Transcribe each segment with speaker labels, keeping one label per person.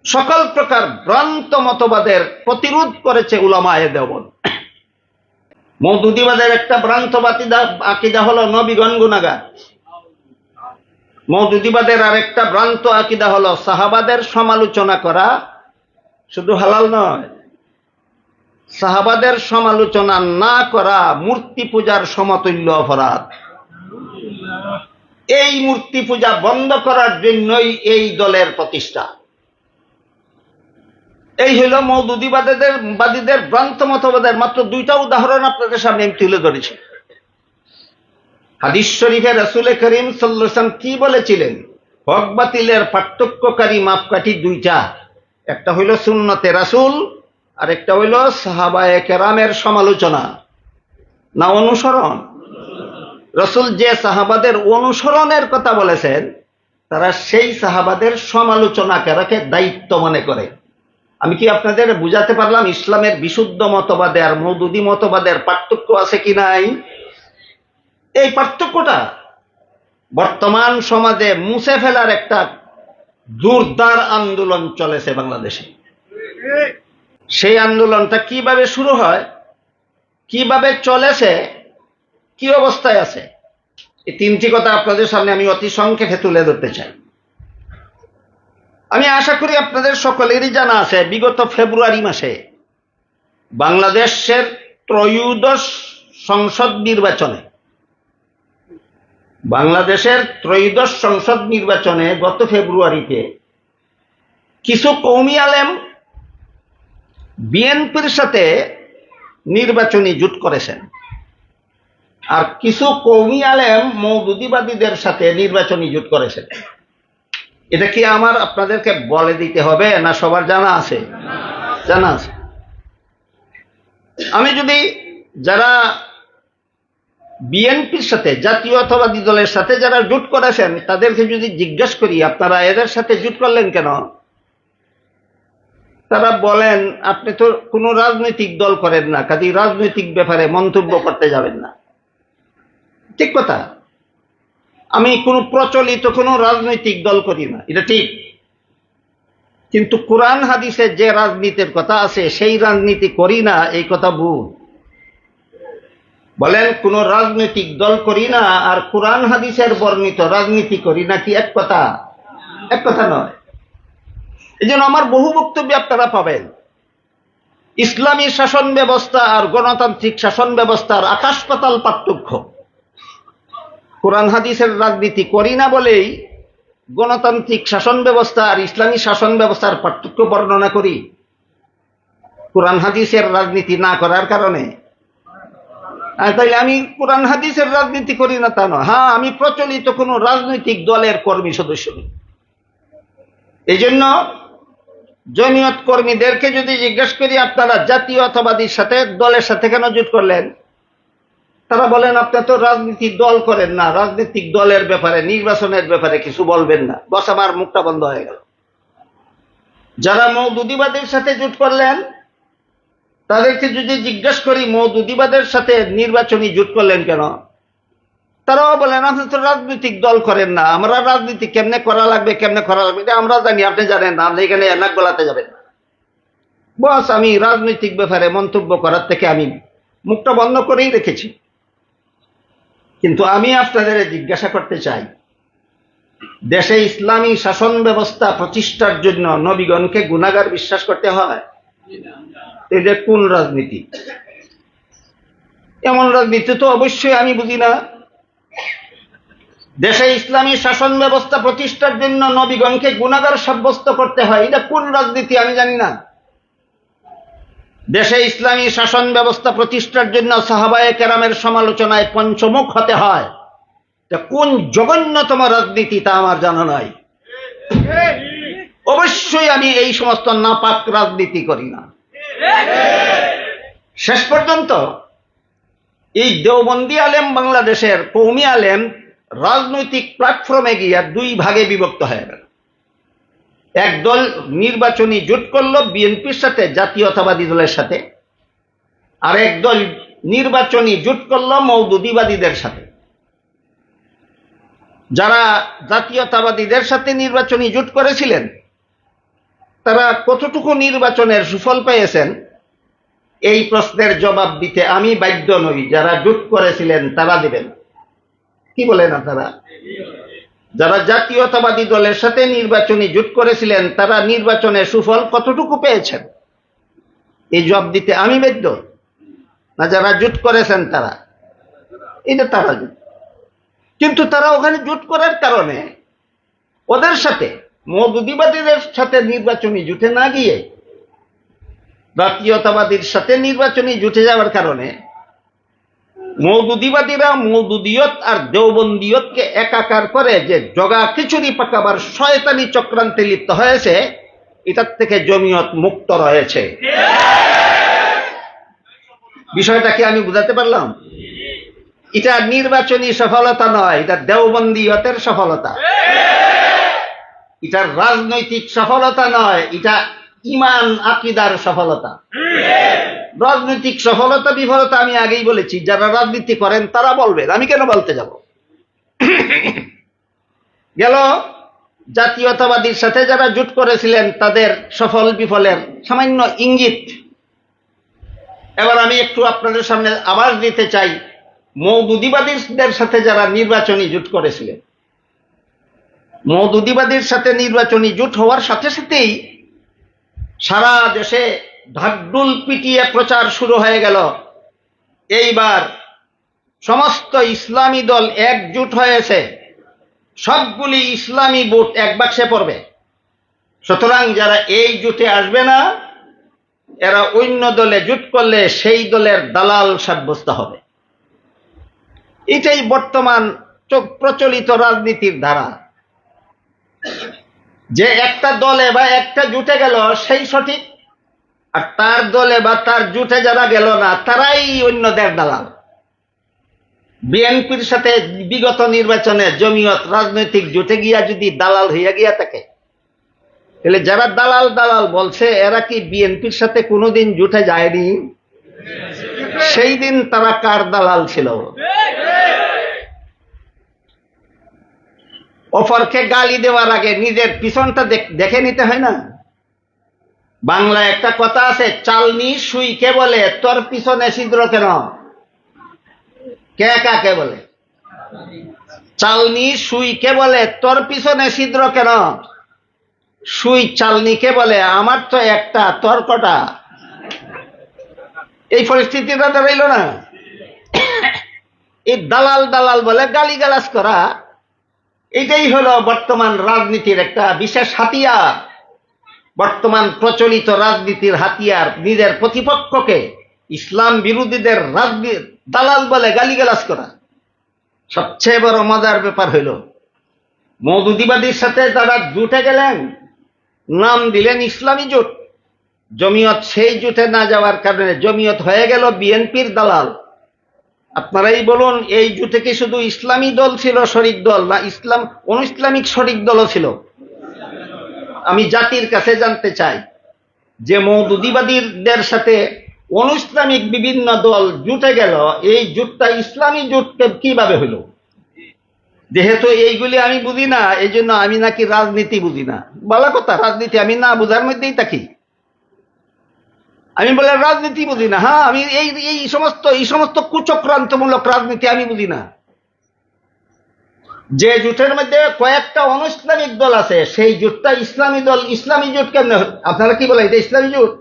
Speaker 1: সকল প্রকার ভ্রান্ত মতবাদের প্রতিরোধ করেছে উলামায়ে দেওবন্দ। মওদুদিবাদের একটা ভ্রান্ত আকীদা হলো নবীগণ গুনাহগার। মওদুদিবাদের আরেকটা ভ্রান্ত আকীদা হলো সাহাবাদের সমালোচনা করা শুধু হালাল নয়, সাহাবাদের সমালোচনা না করা মূর্তি পূজার সমতুল্য অপরাধ। এই মূর্তি পূজা বন্ধ করার জন্যই এই দলের প্রতিষ্ঠা। এই হইল মওদুদিবাদীদের ভ্রান্ত মতবাদের মাত্র দুইটা উদাহরণ আপনাদের সামনে আমি তুলে ধরেছি। হাদিস শরীফে রাসূল করিম সাল্লাল্লাহু আলাইহি ওয়াসাল্লাম কি বলেছিলেন? হক বাতিলের পার্থক্যকারী মাপকাঠি দুইটা, একটা হইল সুন্নতে রাসূল আর একটা হইল সাহাবায়ে কেরামের সমালোচনা না অনুসরণ। রাসূল যে সাহাবাদের অনুসরণের কথা বলেছেন তারা সেই সাহাবাদের সমালোচনা করাকে দায়িত্ব মনে করে। আমি কি আপনাদের বুঝাতে পারলাম ইসলামের বিশুদ্ধ মতবাদে আর মওদুদি মতবাদের পার্থক্য আছে কি নাই? এই পার্থক্যটা বর্তমান সমাজে মুছে ফেলার একটা জোরদার আন্দোলন চলেছে বাংলাদেশে। সেই আন্দোলনটা কিভাবে শুরু হয়, কিভাবে চলেছে, কি অবস্থায় আছে, এই তিনটি কথা আপনাদের সামনে আমি অতি সংক্ষেপে তুলে ধরতে চাই। আমি আশা করি আপনাদের সকলেরই জানা আছে বিগত ফেব্রুয়ারি মাসে বাংলাদেশের ত্রয়োদশ সংসদ নির্বাচনে গত ফেব্রুয়ারিতে কিছু কওমি আলেম বিএনপির সাথে নির্বাচনী জোট করেছেন আর কিছু কওমি আলেম মওদুদিবাদীদের সাথে নির্বাচনী জোট করেছেন। এটা কি আমার আপনাদেরকে বলে দিতে হবে না সবার জানা আছে? জানা আছে। আমি যদি যারা বিএনপির সাথে জাতীয়তাবাদী দলের সাথে যারা জোট করেছেন তাদেরকে যদি জিজ্ঞেস করি আপনারা এদের সাথে জোট করলেন কেন, তারা বলেন আপনি তো কোনো রাজনৈতিক দল করেন না, কাজেই রাজনৈতিক ব্যাপারে মন্তব্য করতে যাবেন না। ঠিক কথা, আমি কোনো প্রচলিত কোনো রাজনৈতিক দল করি না, এটা ঠিক। কিন্তু কোরআন হাদিসে যে রাজনীতির কথা আছে সেই রাজনীতি করি না, এই কথা ভুল। বলেন কোন রাজনৈতিক দল করি না আর কোরআন হাদিসের বর্ণিত রাজনীতি করি না, কি এক কথা? এক কথা নয়। এই জন্য আমার বহু বক্তব্য আপনারা পাবেন ইসলামী শাসন ব্যবস্থা আর গণতান্ত্রিক শাসন ব্যবস্থার আকাশ পাতাল পার্থক্য। কোরআন হাদিসের রাজনীতি করি না বলেই গণতান্ত্রিক শাসন ব্যবস্থা আর ইসলামী শাসন ব্যবস্থার পার্থক্য বর্ণনা করি কোরআন হাদিসের রাজনীতি না করার কারণে। তাইলে আমি কোরআন হাদিসের রাজনীতি করি না তা নয়, হ্যাঁ আমি প্রচলিত কোনো রাজনৈতিক দলের কর্মী সদস্য নই। এই জন্য জমিয়ত কর্মীদেরকে যদি জিজ্ঞেস করি আপনারা জাতীয়তাবাদীর সাথে দলের সাথে কেন জোট করলেন, তারা বলেন আপনারা তো রাজনীতিক দল করেন না, রাজনৈতিক দলের ব্যাপারে নির্বাচনের ব্যাপারে কিছু বলবেন না। বস আমার মুখটা বন্ধ হয়ে গেল। যারা মওদুদিবাদের সাথে জোট করলেন তাদেরকে যদি জিজ্ঞেস করি মওদুদিবাদের সাথে নির্বাচনী জোট করলেন কেন, তারাও বলেন আপনি তো রাজনৈতিক দল করেন না, আমরা রাজনীতি কেমনে করা লাগবে এটা আমরা জানি, আপনি জানেন না, আপনি এখানে নাক গলাতে যাবেন না। বস আমি রাজনৈতিক ব্যাপারে মন্তব্য করার থেকে আমি মুখটা বন্ধ করেই রেখেছি। কিন্তু আমি আপনাদের জিজ্ঞাসা করতে চাই, দেশে ইসলামী শাসন ব্যবস্থা প্রতিষ্ঠার জন্য নবীগণকে গুনাহগার বিশ্বাস করতে হয়? এটা কোন রাজনীতি? এমন রাজনীতি তো অবশ্যই আমি বুঝি না। দেশে ইসলামী শাসন ব্যবস্থা প্রতিষ্ঠার জন্য নবীগণকে গুনাহগার সাব্যস্ত করতে হয়, এটা কোন রাজনীতি আমি জানি না। দেশে ইসলামী শাসন ব্যবস্থা প্রতিষ্ঠার জন্য সাহাবায়ে কেরামের সমালোচনায় পঞ্চমুখ হতে হয়, কোন জঘন্যতম রাজনীতি তা আমার জানা নাই। অবশ্যই আমি এই সমস্ত নাপাক রাজনীতি করি না। শেষ পর্যন্ত এই দেওবন্দি আলেম বাংলাদেশের কওমি আলেম রাজনৈতিক প্ল্যাটফর্মে গিয়ে দুই ভাগে বিভক্ত হয়ে গেল। একদল নির্বাচনী জোট করলো বিএনপির সাথে, জাতীয়তাবাদী দলের সাথে, আর একদল নির্বাচনী জোট করলো মওদুদিবাদীদের সাথে। যারা জাতীয়তাবাদীদের সাথে নির্বাচনী জোট করেছিলেন তারা কতটুকু নির্বাচনের সুফল পেয়েছেন এই প্রশ্নের জবাব দিতে আমি বাধ্য নই। যারা জোট করেছিলেন তারা দিবেন। কি বলেন আপনারা? যারা জাতীয়তাবাদী দলের সাথে নির্বাচনী জোট করেছিলেন তারা নির্বাচনের সুফল কতটুকু পেয়েছেন এই জবাব দিতে আমি বাধ্য, না যারা জোট করেছেন তারা? এটা তারা জোট। কিন্তু তারা ওখানে জোট করার কারণে ওদের সাথে মওদুদিবাদীদের সাথে নির্বাচনী জোটে না গিয়ে জাতীয়তাবাদীর সাথে নির্বাচনী জোটে যাওয়ার কারণে মওদুদিবাদীরা মওদুদিয়ত আর দেওবন্দিয়তকে একাকার করে যে জগা খিচুড়ি পাকাবার শয়তানি চক্রান্তে লিপ্ত হয়েছে, এটার থেকে জমিয়ত মুক্ত রয়েছে। বিষয়টা কি আমি বুঝাতে পারলাম? এটা নির্বাচনী সফলতা নয়, এটা দেওবন্দিয়তের সফলতা। এটা রাজনৈতিক সফলতা নয়, এটা ইমান আকীদার সফলতা। রাজনৈতিক সফলতা বিফলতা আমি আগেই বলেছি, যারা রাজনীতি করেন তারা বলবেন, আমি কেন বলতে যাব। গেল জাতীয়তাবাদীর সাথে যারা জোট করেছিলেন তাদের সফল বিফলের সামান্য ইঙ্গিত। এবার আমি একটু আপনাদের সামনে আওয়াজ দিতে চাই মওদুদিবাদীদের সাথে যারা নির্বাচনী জোট করেছিলেন। মওদুদিবাদীর সাথে নির্বাচনী জোট হওয়ার সাথে সাথেই সারা দেশে ঢাকঢোল পিটিয়ে প্রচার শুরু হয়ে গেল, এইবার সমস্ত ইসলামী দল একজোট হয়েছে, সবগুলি ইসলামী ভোট এক বাক্সে পড়বে। সুতরাং যারা এই জোটে আসবে না এরা অন্য দলে জোট করলে সেই দলের দালাল সাব্যস্ত হবে। এটাই বর্তমান প্রচলিত রাজনীতির ধারা, যে একটা দলে বা একটা জোটে গেল সেই সঠিক, আর তার দলে বা তার জোটে যারা গেল না তারাই অন্যদের দালাল। বিএনপির সাথে বিগত নির্বাচনে জমিয়ত রাজনৈতিক জোটে গিয়া যদি দালাল হইয়া গিয়া থাকে, তাহলে যারা দালাল দালাল বলছে এরা কি বিএনপির সাথে কোনোদিন জোটে যায়নি? সেই দিন তারা কার দালাল ছিল? অপরকে গালি দেওয়ার আগে নিজের পিছনটা দেখে নিতে হয় না? বাংলায় একটা কথা আছে, চালনি সুইকে বলে তোর পিছনে ছিদ্র কেন? কে কাকে বলে? চালনি সুইকে বলে তোর পিছনে ছিদ্র কেন? সুই চালনিকে বলে আমার তো একটা, তোর কটা? এই পরিস্থিতিটা দাঁড়াইল না? এই দালাল দালাল বলে গালিগালাজ করা, এটাই হলো বর্তমান রাজনীতির একটা বিশেষ হাতিয়ার। বর্তমান প্রচলিত রাজনীতির হাতিয়ার নিজের প্রতিপক্ষকে ইসলাম বিরোধীদের দালাল বলে গালিগালাজ করা। সবচেয়ে বড় মজার ব্যাপার হইল মওদুদিবাদীর সাথে তারা জোটে গেলেন, নাম দিলেন ইসলামী জোট। জমিয়ত সেই জোটে না যাওয়ার কারণে জমিয়ত হয়ে গেল বিএনপির দালাল। আপনারাই বলুন, এই জোটে কি শুধু ইসলামী দল ছিল শরিক দল, না অনইসলামিক শরিক দলও ছিল? আমি জাতির কাছে জানতে চাই যে মওদুদিবাদীদের সাথে অনইসলামিক বিভিন্ন দল জুটে গেল, এই জোটটা ইসলামী জোট কিভাবে হইল? যেহেতু এইগুলি আমি বুঝি না, এই জন্য আমি নাকি রাজনীতি বুঝি না। বলা কথা, রাজনীতি আমি না বুঝার মধ্যেই থাকি। আমি বলে রাজনীতি বুঝি না। হ্যাঁ, আমি এই সমস্ত কুচক্রান্তমূলক রাজনীতি আমি বুঝি না। যে জোটের মধ্যে কয়েকটা অনইসলামিক দল আছে সেই জোটটা ইসলামী দল। ইসলামী জোট কেমনে? আপনারা কি বলেন এটা ইসলামী জোট?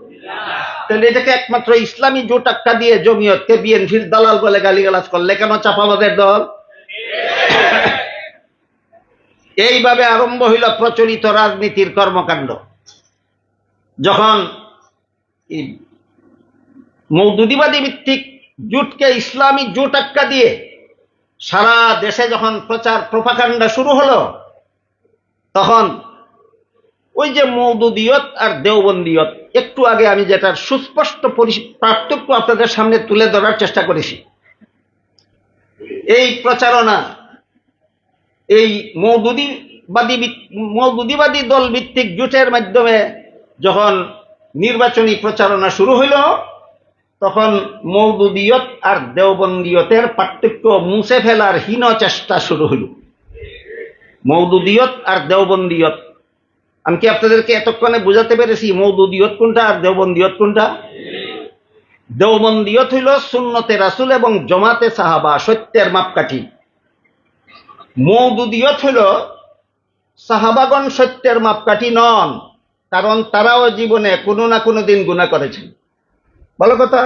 Speaker 1: তাহলে এটাকে একমাত্র ইসলামী জোট আখ্যা দিয়ে জমিয়তকে বিএনপির দালাল বলে গালিগালাজ করলে কেন? চাপাবাদের দল। এইভাবে আরম্ভ হইল প্রচলিত রাজনীতির কর্মকাণ্ড। যখন মওদুদিবাদী ভিত্তিক জোটকে ইসলামী জোট আখ্যা দিয়ে সারা দেশে যখন প্রচার প্রোপাগান্ডা শুরু হলো, তখন ওই যে মওদুদিয়ত আর দেওবন্দিয়ত, একটু আগে আমি যেটার সুস্পষ্ট পার্থক্য আপনাদের সামনে তুলে ধরার চেষ্টা করেছি, এই প্রচারণা এই মওদুদিবাদী দল ভিত্তিক জোটের মাধ্যমে যখন নির্বাচনী প্রচারণা শুরু হইল, তখন মওদুদিয়ত আর দেওবন্দিয়তের পার্থক্য মুছে ফেলার হীন চেষ্টা শুরু হইল। মওদুদিয়ত আর দেওবন্দিয়ত আমি কি আপনাদেরকে এতক্ষণে বুঝাতে পেরেছি মওদুদিয়ত কোনটা আর দেওবন্দিয়ত কোনটা? দেওবন্দিয়ত হইল সুন্নতে রাসূল এবং জমাতে সাহাবা, সত্যের মাপকাঠি। মওদুদিয়ত হইল সাহাবাগণ সত্যের মাপকাঠি নন, কারণ তারাও জীবনে কোনো না কোনো দিন গুনাহ করেছেন। ভালো কথা,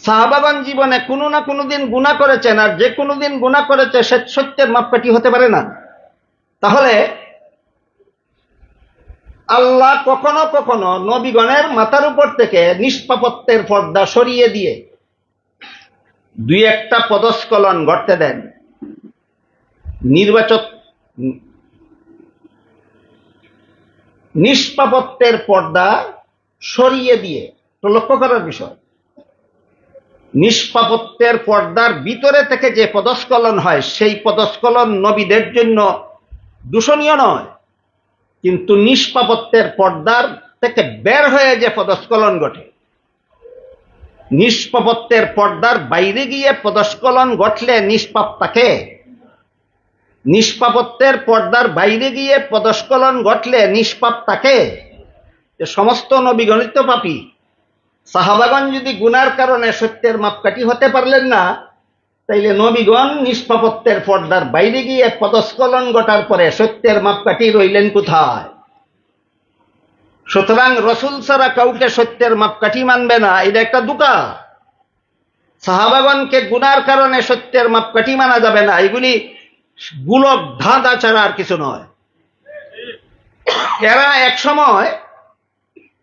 Speaker 1: সাহাবাগণ জীবনে কোনো না কোনো দিন গুনাহ করেছেন, আর যে কোনো দিন গুনাহ করেছে সে সত্যের মাপকাঠি হতে পারে না। তাহলে আল্লাহ কখনো কখনো নবীগণের মাথার উপর থেকে নিষ্পাপত্বের পর্দা সরিয়ে দিয়ে দুই একটা পদস্খলন ঘটতে দেন। নিষ্পাপত্বের পর্দা সরিয়ে দিয়ে, তো লক্ষ্য করার বিষয়, নিষ্পাপত্বের পর্দার ভিতরে থেকে যে পদস্খলন হয় সেই পদস্খলন নবীদের জন্য দূষণীয় নয়, কিন্তু নিষ্পাপত্বের পর্দার থেকে বের হয়ে যে পদস্খলন ঘটে, নিষ্পাপত্বের পর্দার বাইরে গিয়ে পদস্খলন ঘটলে নিষ্পাপ তাকে, নিষ্পাপত্বের পর্দার বাইরে গিয়ে পদস্খলন ঘটলে নিষ্পাপ তাকে। যে সমস্ত নবীগণিত পাপী, সাহাবাগণ যদি গুনার কারণে সত্যের মাপকাঠি হতে পারলেন না, তাইলে নবীগণ নিষ্পাপত্বের পর্দার বাইরে গিয়ে পদস্খলন ঘটার পরে সত্যের মাপকাঠি রইলেন কোথায়? সুতরাং রসুল ছাড়া কাউকে সত্যের মাপকাঠি মানবে না, এটা একটা দুটা। সাহাবাগণকে গুনার কারণে সত্যের মাপকাঠি মানা যাবে না, এগুলি গুলক ধাঁধা ছাড়া আর কিছু নয়। এরা এক সময়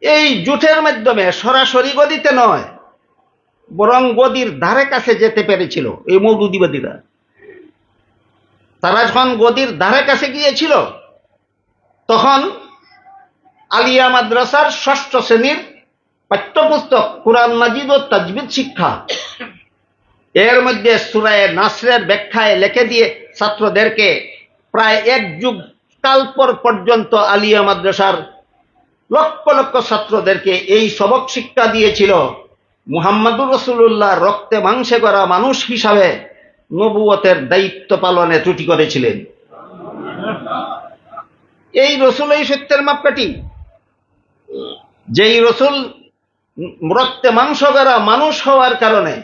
Speaker 1: এই জুটের মাধ্যমে সরাসরি গদিতে নয়, বরং গদির ধারে কাছে যেতে পেরেছিল। এই মওদুদিবাদীরা, তারা যখন গদির ধারে কাছে গিয়েছিল, তখন আলিয়া মাদ্রাসার ৬ষ্ঠ শ্রেণীর পাঠ্যপুস্তক কোরআন মাজিদ ও তাজবিদ শিক্ষা, এর মধ্যে সূরা নাসরের ব্যাখ্যায় লিখে দিয়ে ছাত্রদেরকে প্রায় এক যুগ কাল পর্যন্ত আলিয়া মাদ্রাসার লক্ষ লক্ষ ছাত্রদেরকে এই সবক শিক্ষা দিয়েছিল। মুহাম্মদুর রাসূলুল্লাহ রক্তে মাংসে গড়া মানুষ হিসাবে নবুয়তের দায়িত্ব পালনে ত্রুটি করেছিলেন। এই রসুল এই সত্যের মাপকাঠি। যেই রসুল রক্তে মাংস গড়া মানুষ হওয়ার কারণে,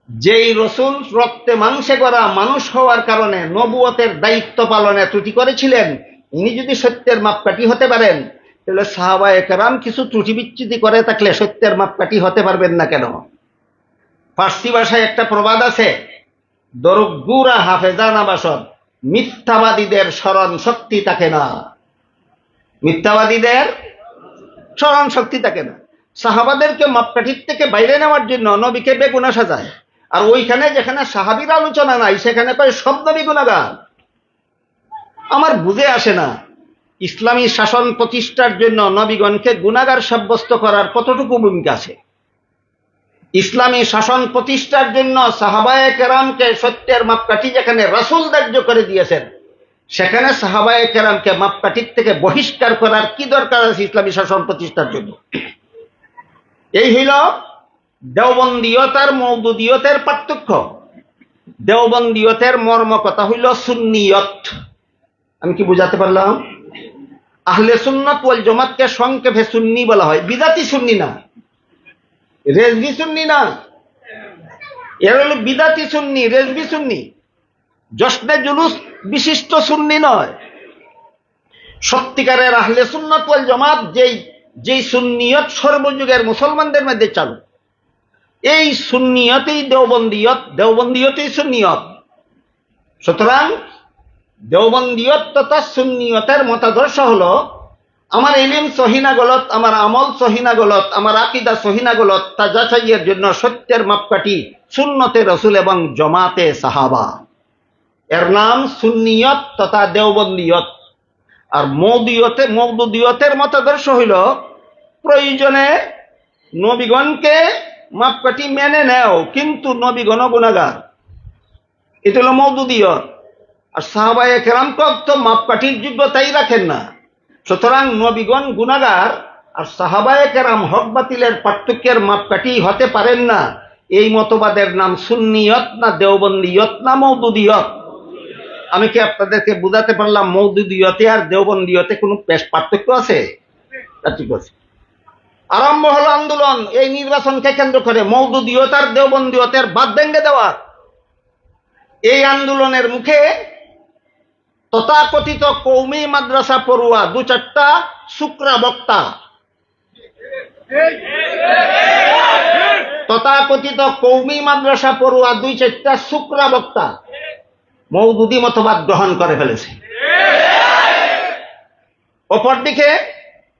Speaker 1: যেই রসুল রক্তে মাংসে গড়া মানুষ হওয়ার কারণে নবুয়তের দায়িত্ব পালনে ত্রুটি করেছিলেন, ইনি যদি সত্যের মাপকাঠি হতে পারেন, তাহলে সাহাবায়ে কেরাম কিছু ত্রুটি বিচ্যুতি করে থাকলে সত্যের মাপকাঠি হতে পারবেন না কেন? ফার্সি ভাষায় একটা প্রবাদ আছে, দরগুরা হাফেজানা বাসদ, মিথ্যাবাদীদের স্মরণ শক্তি থাকে না। মিথ্যাবাদীদের স্মরণ শক্তি থাকে না। সাহাবাদেরকে মাপকাঠির থেকে বাইরে নেওয়ার জন্য নবীকে বেগুনাহ সাজায়, আর ওইখানে যেখানে সাহাবীর আলোচনা নাই সেখানে কয় সব নবী গুনাহগার। আমার বুঝে আসে না, ইসলামী শাসন প্রতিষ্ঠার জন্য নবীগণকে গুনাহগার সাব্যস্ত করার কতটুকু ভূমিকা আছে? ইসলামী শাসন প্রতিষ্ঠার জন্য সাহাবায়ে কেরামকে সত্যের মাপকাঠি যেখানে রাসূল ধার্য করে দিয়েছেন, সেখানে সাহাবায়ে কেরামকে মাপকাঠির থেকে বহিষ্কার করার কি দরকার আছে ইসলামী শাসন প্রতিষ্ঠার জন্য? এই হইল দেওবন্দিয়ত আর মওদুদিয়তের পার্থক্য। দেওবন্দিয়তের মর্ম কথা হইল সুন্নিয়ত। আমি কি বুঝাতে পারলাম? আহলে সুন্নাত ওয়াল জামাতকে সংক্ষেপে সুন্নি বলা হয়, বিদাতি সুন্নি না, রেজভি সুন্নি না। এর হলো বিদাতি সুন্নি, রেজভি সুন্নি, জশ্নে জুলুস বিশিষ্ট সুন্নি নয়। সত্যিকারের আহলে সুন্নাত ওয়াল জামাত যেই সুন্নিয়ত সর্বযুগের মুসলমানদের মধ্যে চালু, এই সুন্নিয়তেই দেওবন্দিয়ত, দেওবন্দিয়তেই সুন্নিয়ত। সুতরাং দেওবন্দিয়ত তথা সুন্নিয়তের মতাদর্শ হলো, আমার ইলম সহিনা গলত, আমার আমল সহিনা গলত, আমার আকীদা সহিনা গলত, তা যাচাইয়ের জন্য সত্যের মাপকাঠি সুন্নতে রাসূল এবং জামাতে সাহাবা। এর নাম সুন্নিয়ত তথা দেওবন্দিয়ত। আর মওদুদিয়তের মতাদর্শ হইল, প্রয়োজনে নবীগণকে মাপকাঠি মেনে নেও, কিন্তু নবীগণ গুনাহগার। এটা হলো মওদুদিয়ত। আর সাহাবায়ে কেরাম তো মাপকাঠির যোগ্যতাই রাখেন না। সুতরাং নবীগণ গুনাহগার আর সাহাবায়ে কেরাম হক বাতিলের পার্থক্যের মাপকাঠি হতে পারেন না। এই মতবাদের নাম সুন্নিয়ত না দেওবন্দিয়ত না মওদুদিয়ত? আমি কি আপনাদেরকে বুঝাতে পারলাম মওদুদিয়তে আর দেওবন্দিয়তে কোনো বেশ পার্থক্য আছে? ঠিক আছে। আরম্ভ হলো আন্দোলন এই নির্বাচনকে কেন্দ্র করে মওদুদিয়ত আর দেওবন্দিয়তের বাদ ভেঙে দেওয়া। এই আন্দোলনের মুখে তথাকথিত কৌমি মাদ্রাসা পড়ুয়া দু চারটা শুকরা বক্তা, তথাকথিত কৌমি মাদ্রাসা পড়ুয়া দুই চারটা শুকরা বক্তা মওদুদি মতবাদ গ্রহণ করে ফেলেছে। অপরদিকে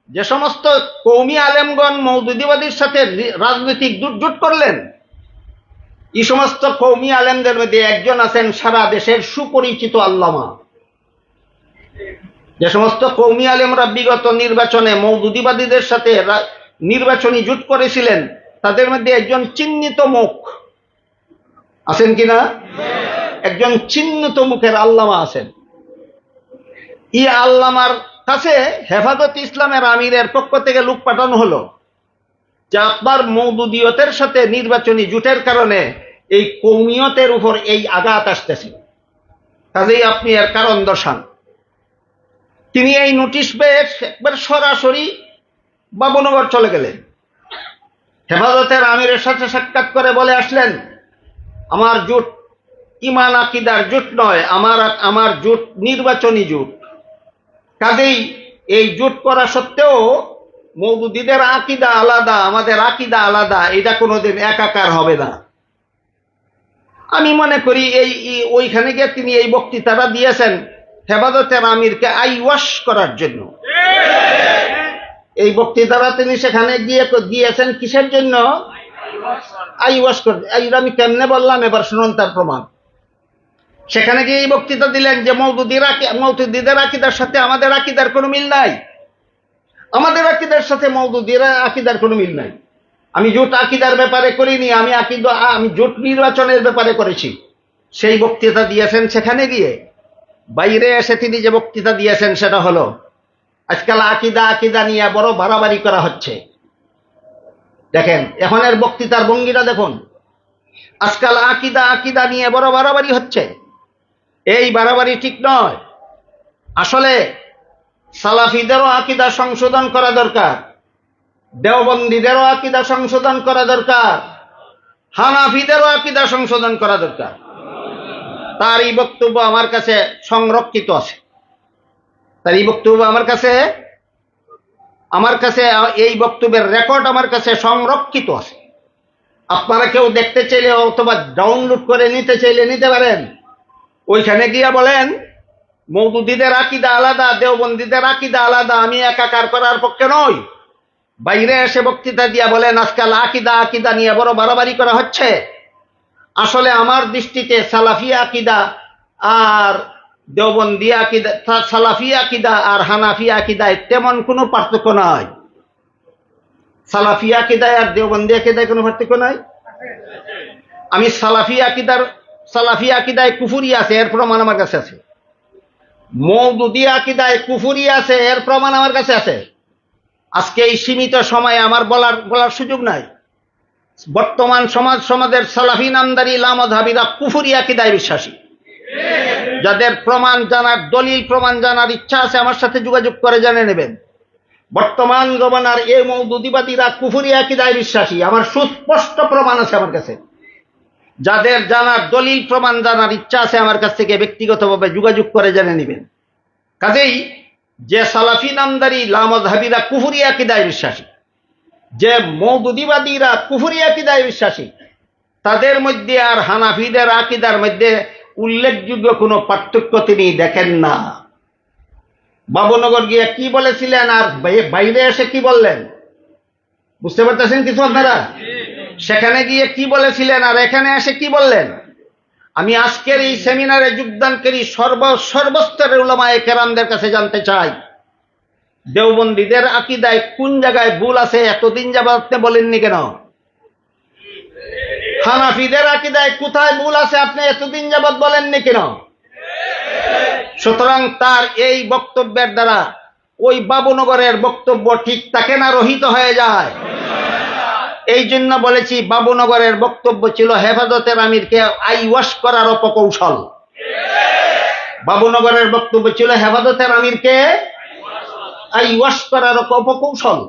Speaker 1: যে সমস্ত কৌমি আলেমগণ মওদুদিবাদীর সাথে রাজনৈতিক জোট করলেন, এই সমস্ত কৌমি আলেমদের মধ্যে একজন আছেন সারা দেশের সুপরিচিত আল্লামা। যে সমস্ত কৌমি আলেমরা বিগত নির্বাচনে মওদুদিবাদীদের সাথে নির্বাচনী জোট করেছিলেন, তাদের মধ্যে একজন চিহ্নিত মুখ আছেন কিনা? একজন চিহ্নিত মুখের আল্লামা আছেন। এই আল্লামার কাছে হেফাজত ইসলামের আমিরের পক্ষ থেকে লোক পাঠানো হলো যে আপনার মওদুদিয়তের সাথে নির্বাচনী জোটের কারণে এই কৌমিয়তের উপর এই আঘাত আসতেছে, কাজেই আপনি এর কারণ দর্শান। তিনি এই নোটিশ পেয়ে একবার সরাসরি বাবুনগর চলে গেলেন। হেফাজতের আমিরের সাথে সাক্ষাৎ করে বলে আসলেন, আমার জোট ইমান আকিদার জোট নয়, আমার জোট নির্বাচনী জোট। কাজেই এই জোট করা সত্ত্বেও মওদুদিদের আকিদা আলাদা, আমাদের আকিদা আলাদা, এটা কোনোদিন একাকার হবে না। আমি মনে করি ওইখানে গিয়ে তিনি এই বক্তৃতাটা দিয়েছেন হেফাজতের আমিরকে আইওয়াশ করার জন্য। এই বক্তৃতাটা তিনি সেখানে গিয়ে দিয়েছেন কিসের জন্য? আইওয়াশ করে। আমি কেমনে বললাম, এবার শুনুন তার প্রমাণ। সেখানে গিয়ে এই বক্তৃতা দিলেন যে মওদুদিদের আকিদার সাথে আমাদের আকিদার কোনো মিল নাই, আমাদের আকিদার সাথে মওদুদির আকিদার কোনো মিল নাই। আমি জোট আকিদার ব্যাপারে করিনি, আমি জোট নির্বাচনের ব্যাপারে করেছি। সেই বক্তৃতা দিয়েছেন। সেখানে গিয়ে বাইরে এসে তিনি যে বক্তৃতা দিয়েছেন সেটা হলো, আজকাল আকিদা নিয়ে বড় বাড়াবাড়ি করা হচ্ছে। দেখেন এখনের বক্তৃতার ভঙ্গিটা দেখুন। আজকাল আকিদা নিয়ে বড় বাড়াবাড়ি হচ্ছে। এই বাড়াবাড়ি ঠিক নয়। আসলে সালাফিদেরও আকিদা সংশোধন করা দরকার, দেওবন্দীদেরও আকিদা সংশোধন করা দরকার, হানাফিদেরও আকিদা সংশোধন করা দরকার। তার এই বক্তব্য আমার কাছে সংরক্ষিত আছে। তার এই বক্তব্য আমার কাছে এই বক্তব্যের রেকর্ড আমার কাছে সংরক্ষিত আছে। আপনারা কেউ দেখতে চাইলে অথবা ডাউনলোড করে নিতে চাইলে নিতে পারেন। ওইখানে গিয়ে বলেন মওদুদিদের আকিদা আলাদা, দেওবন্দীদের আকিদা আলাদা, আমি একাকার করার পক্ষে নই। বাইরে এসে বক্তৃতা দিয়া বলেন আজকাল আকিদা নিয়ে বড় বাড়াবাড়ি করা হচ্ছে। আসলে আমার দৃষ্টিতে সালাফি আকিদা আর দেওবন্দি আকিদা, সালাফি আকিদা আর হানাফি আকিদায় তেমন কোনো পার্থক্য নাই। সালাফি আকিদায় আর দেওবন্দি আকিদায় কোনো পার্থক্য নাই। আমি সালাফি আকিদায় কুফুরি আছে, এর প্রমাণ আমার কাছে আছে। মওদুদি আকিদায় কুফুরি আছে, এর প্রমাণ আমার কাছে আছে। আজকে এই সীমিত সময়ে আমার বলার সুযোগ নাই। বর্তমান সমাজের সালাফি নামদারি লামাযহাবীরা কুফুরি আকিদায় বিশ্বাসী। যাদের প্রমাণ জানার, দলিল প্রমাণ জানার ইচ্ছা আছে আমার সাথে যোগাযোগ করে জেনে নেবেন। বর্তমান জমানার এই মওদুদিবাদীরা কুফুরি আকিদায় বিশ্বাসী। আমার সুস্পষ্ট প্রমাণ আছে আমার কাছে। যাদের জানার, দলিল প্রমাণ জানার ইচ্ছা আছে আমার কাছ থেকে ব্যক্তিগতভাবে যোগাযোগ করে জেনে নেবেন। কাজেই যে সালাফি নামদারি লামাযহাবীরা কুফুরি আকিদায় বিশ্বাসী, যে মওদুদিবাদীরা কুফুরি আকিদায় বিশ্বাসী, তাদের মধ্যে আর হানাফিদের আকিদার মধ্যে উল্লেখযোগ্য কোনো পার্থক্য তিনি দেখেন না। বাবুনগর গিয়ে কি বলেছিলেন আর বাইরে এসে কি বললেন বুঝতে পারতেছেন কিছু আপনারা? সেখানে গিয়ে কি বলেছিলেন আর এখানে এসে কি বললেন? আমি আজকের এই সেমিনারে যোগদানকারী সর্বস্তরের উলামায়ে কেরামদের কাছে জানতে চাই, দেওবন্দীদের আকিদায় কোন জায়গায় ভুল আছে এতদিন যাবত আপনি বলেননি কেন? হানাফিদের আকিদায় কোথায় ভুল আছে আপনি এতদিন যাবত বলেননি কেন? সুতরাং তার এই বক্তব্যের দ্বারা ওই বাবুনগরের বক্তব্য ঠিক থাকে না, রহিত হয়ে যায়। এই জন্য বলেছি বাবুনগরের বক্তব্য ছিল হেফাজতের আমিরকে আইওয়াশ করার অপকৌশল। বাবুনগরের বক্তব্য ছিল হেফাজতের আমিরকে আইওয়াশ করার অপকৌশল।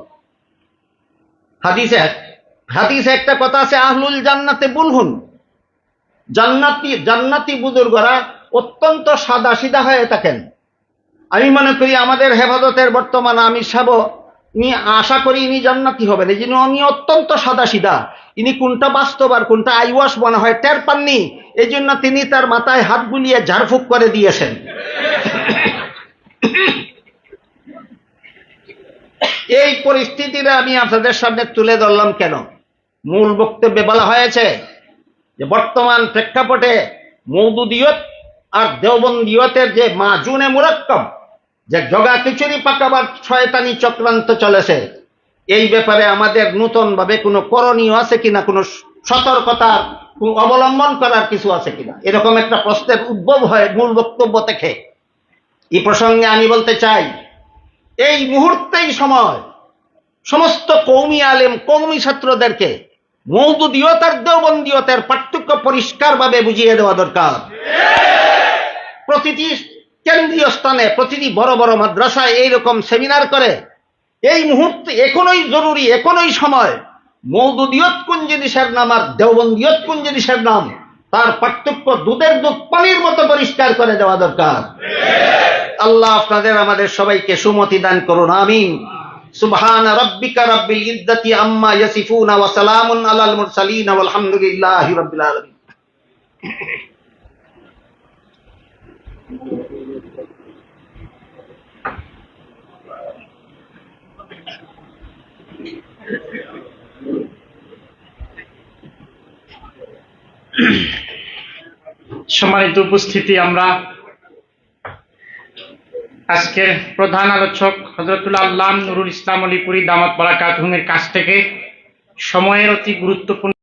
Speaker 1: হাদিসে একটা কথা আছে, আহলুল জান্নাতে বুলহুন, জান্নাতি বুজুর্গরা অত্যন্ত সাদা সিধা হয়ে থাকেন। আমি মনে করি আমাদের হেফাজতের বর্তমান আমির সাহেব, ইনি আশা করি ইনি জান্নাতি হবেন, এই জন্য উনি অত্যন্ত সাদা সিধা। ইনি কোনটা বাস্তব আর কোনটা আইওয়াশ মনে হয় টের পাননি, এই জন্য তিনি তার মাথায় হাত বুলিয়ে ঝাড়ফুঁক করে দিয়েছেন। এই পরিস্থিতিটা আমি আপনাদের সামনে তুলে ধরলাম কেন? মূল বক্তব্যে বলা হয়েছে যে বর্তমান প্রেক্ষাপটে মওদুদিয়ত আর দেওবন্দিয়তের যে মাজুনে মুরাক্কাব, যে জগা খিচুড়ি পাকাবার শয়তানি চক্রান্ত চলেছে, এই ব্যাপারে আমাদের নতুন ভাবে কোনো করণীয় আছে কিনা, কোনো সতর্কতা অবলম্বন করার কিছু আছে কিনা, এরকম একটা প্রশ্নের উদ্ভব হয় মূল বক্তব্য থেকে। এই প্রসঙ্গে আমি বলতে চাই, এই মুহূর্তেই সময় সমস্ত কওমি আলেম, কওমি ছাত্রদেরকে মওদুদিয়ত আর দেওবন্দিয়তের পার্থক্য পরিষ্কারভাবে বুঝিয়ে দেওয়া দরকার। প্রতিটি কেন্দ্রীয় স্থানে, প্রতিটি বড় বড় মাদ্রাসায় এইরকম সেমিনার করে এই মুহূর্তে এখনই জরুরি, এখনই সময় মওদুদিয়ত কোন জিনিসের নাম আর দেওবন্দিয়ত কোন জিনিসের নাম, তার পার্থক্য দুধের দুধ পানির মতো পরিষ্কার করে দেওয়া দরকার। আল্লাহ আপনাদের আমাদের সবাইকে সুমতি দান করুন, আমিন। সুবহান রাব্বিকা রাব্বিল ইজ্জাতি আম্মা ইয়াসিফুন ওয়া সালামুন আলাল মুরসালিন ওয়ালহামদুলিল্লাহি রাব্বিল আলামিন।
Speaker 2: সম্মানিত উপস্থিতি, আমরা আজকের প্রধান আলোচক হযরতুল আল্লামা নুরুল ইসলাম আলীপুরী দামাত বারাকাতুহুর কাছ থেকে সময়ের অতি গুরুত্বপূর্ণ